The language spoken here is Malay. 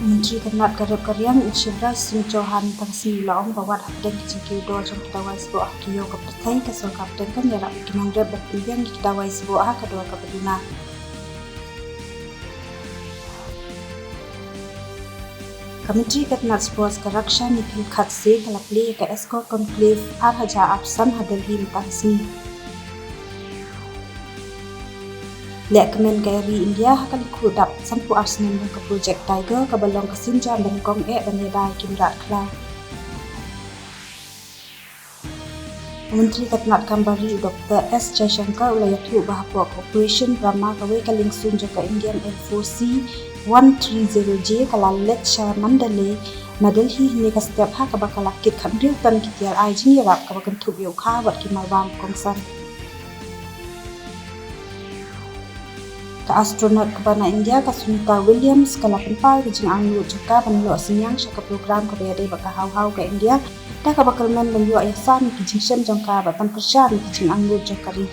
Menteri Kabinet Garib Karyang Insyibra Sing Johan Tangsing Laong Bawat Hapden Kicingkiu Do Jom Kedawai Sebuah Kiyo Kepertai Kasol Kapten Kan Yarak Kinong Reb Berpilihan di Kedawai Sebuah Kedua Kepeduna Kementeri Kabinet Sebuah Keraksha Nikil Khatsi Kalapli ke Esko Konklave Haja Absan Hadelhi Tangsing Lek kemen KRI India akan kudap sampu Arsenal ke projek Tiger ke balong kesinjam dan kong banyedai kimrat kla. Menteri Kabinet Kambari Dr. S. Jaishankar ulayatu bahapok Operation Brahma kawe kaling sunjo ke Indian Air Force 130J kalalet Shah Mandalay Madelhi ni ka setiap ha kabakalakit kamril tan kitiar ai jingyarap kabakan tubyok ha wat kimalwam kongsan. Ka astronaut kebana India ka Sunita Williams kala penpal ke jing anglu jaka panlo sinyang syaka program ka bayade baka hau-hau ke India dah ka bakal men menyu ayasan ke jing syam jangka batan persyan ke jing anglu jakari